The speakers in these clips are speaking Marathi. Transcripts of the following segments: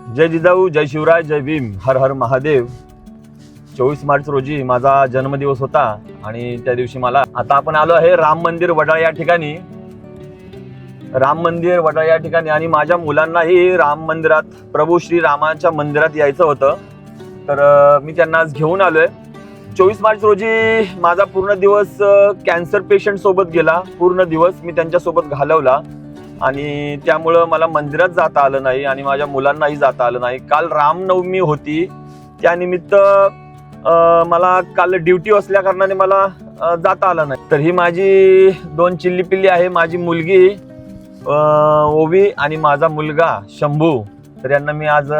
जय जिजाऊ, जय शिवराय, जय भीम, हर हर महादेव। 24 मार्च रोजी माझा जन्मदिवस होता आणि त्या दिवशी मला आता आपण आलो आहे राम मंदिर वडाळ या ठिकाणी। राम मंदिर वडाळ या ठिकाणी आणि माझ्या मुलांनाही राम मंदिरात, प्रभू श्री रामाच्या मंदिरात यायचं होतं, तर मी त्यांना आज घेऊन आलोय। 24 मार्च रोजी माझा पूर्ण दिवस कॅन्सर पेशंट सोबत गेला। पूर्ण दिवस मी त्यांच्या सोबत घालवला आणि त्यामुळं मला मंदिरात जाता आलं नाही आणि माझ्या मुलांनाही जाता आलं नाही। काल रामनवमी होती, त्यानिमित्त मला काल ड्युटी असल्या कारणाने मला जाता आलं नाही। तर ही माझी 2 चिल्ली पिल्ली आहे, माझी मुलगी ओवी आणि माझा मुलगा शंभू। तर यांना मी आज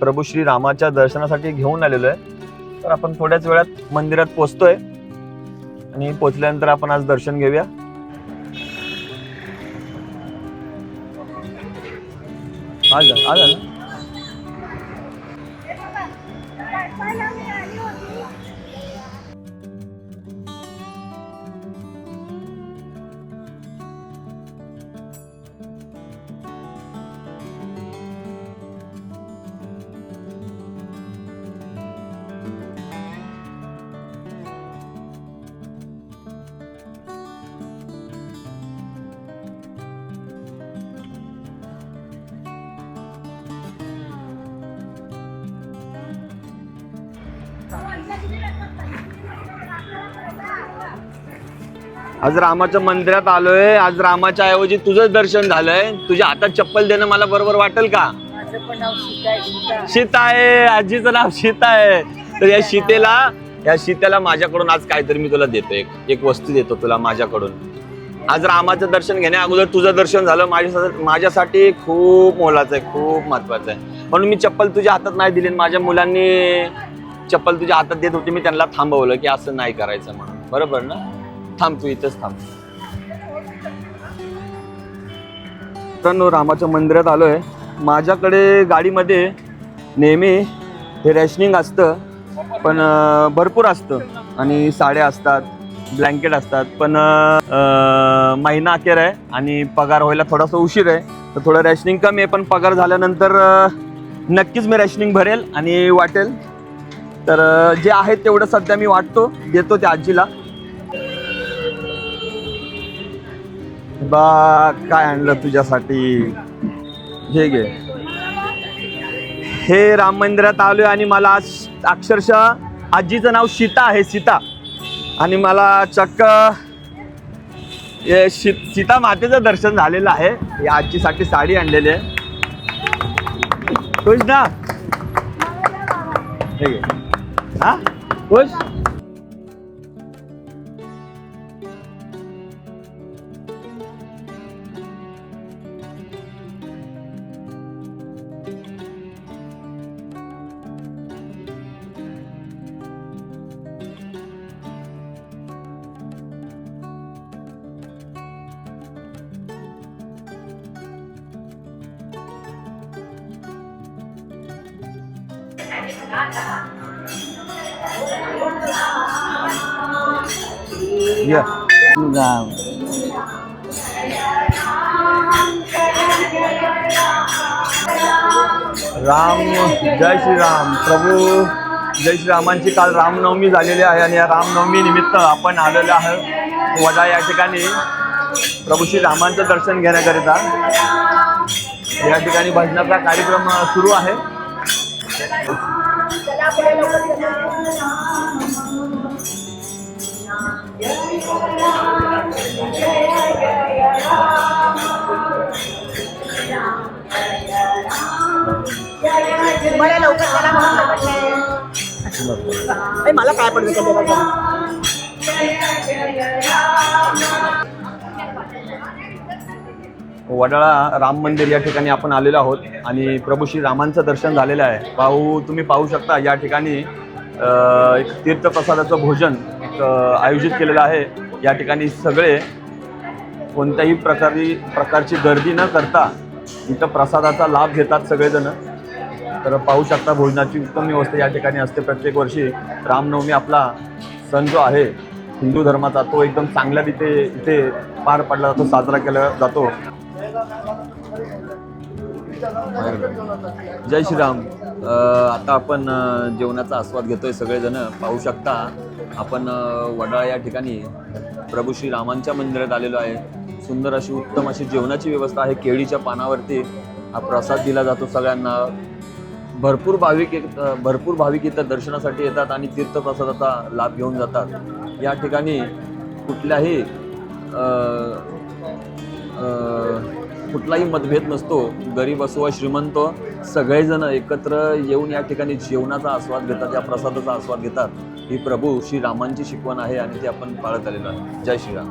प्रभू श्री रामाच्या दर्शनासाठी घेऊन आलेलो आहे। तर आपण थोड्याच वेळात मंदिरात पोहोचतोय आणि पोहोचल्यानंतर आपण आज दर्शन घेऊया। आला ना? आज रामाच्या मंदिरात आलोय। आज रामाच्या ऐवजी तुझं दर्शन झालंय। तुझ्या हातात चप्पल देणं मला बरोबर वाटेल का? माझं पण नाव सीता सीता आहे, आजीचं नाव सीता आहे। तर या सीतेला माझ्याकडून आज काहीतरी मी तुला देतो, एक वस्तू देतो तुला माझ्याकडून। आज रामाचं दर्शन घेण्या अगोदर तुझं दर्शन झालं माझ्यासाठी खूप मोलाचं आहे, खूप महत्वाचं आहे। म्हणून मी चप्पल तुझ्या हातात नाही दिली। माझ्या मुलांनी चप्पल तुझ्या हातात देत होती, मी त्यांना थांबवलं की असं नाही करायचं म्हणून। बरोबर ना? थांब, तू इथंच थांब। मित्रांनो, रामाच्या मंदिरात आलोय। माझ्याकडे गाडीमध्ये नेहमी हे रॅशनिंग असतं, पण भरपूर असतं आणि साड्या असतात, ब्लँकेट असतात, पण महिना अखेर आहे आणि पगार व्हायला थोडासा उशीर आहे, तर थोडं रॅशनिंग कमी आहे। पण पगार झाल्यानंतर नक्कीच मी रॅशनिंग भरेल आणि वाटेल। तर जे आहे तेवढं सध्या मी वाटतो, देतो त्या आजीला। बा, काय आणलं तुझ्यासाठी, हे घे। हे राम मंदिरात आलोय आणि मला अक्षरशः आजीचं नाव सीता आहे, सीता। आणि मला चक्क सीता मातेचं दर्शन झालेलं आहे। या आजीसाठी साडी आणलेली आहे, खुश ना? हे घे। हा, खुश? या राम, जय श्रीराम। प्रभू जय श्रीरामांची काल रामनवमी झालेली आहे आणि या रामनवमी निमित्त आपण आलेलो आहोत वडाळ या ठिकाणी प्रभू श्री रामांचं दर्शन घेण्याकरिता। या ठिकाणी भजनाचा कार्यक्रम सुरू आहे। मला लवकर चला मला काय पडलं वडाळा राम मंदिर या ठिकाणी आपण आलेलो आहोत आणि प्रभू श्री रामांचं दर्शन झालेलं आहे। तुम्ही पाहू शकता या ठिकाणी एक तीर्थप्रसादाचं भोजन आयोजित केलेलं आहे। या ठिकाणी सगळे कोणत्याही प्रकारची गर्दी न करता इथं प्रसादाचा लाभ घेतात सगळेजण। तर पाहू शकता भोजनाची उत्तम व्यवस्था या ठिकाणी असते। प्रत्येक वर्षी रामनवमी आपला सण जो आहे हिंदू धर्माचा, तो एकदम चांगल्या रीते इथे पार पडला जातो, साजरा केला जातो। जय श्रीराम. आता आपण जेवणाचा आस्वाद घेतोय सगळेजण. पाहू शकता आपण वडाळा या ठिकाणी प्रभू श्री रामांच्या मंदिरात आलेलो आहे. सुंदर अशी उत्तम अशी जेवणाची व्यवस्था आहे. केळीच्या पानावरती हा प्रसाद दिला जातो सगळ्यांना. भरपूर भाविक इथं दर्शनासाठी येतात आणि तीर्थप्रसादाचा लाभ घेऊन जातात. या ठिकाणी कुठलाही मतभेद नसतो. गरीब असो वा श्रीमंत सगळेजण एकत्र येऊन या ठिकाणी जेवणाचा आस्वाद घेतात, या प्रसादाचा आस्वाद घेतात. ही प्रभू श्री रामांची शिकवण आहे आणि ती आपण पाळत आलेलो आहे. जय श्रीराम.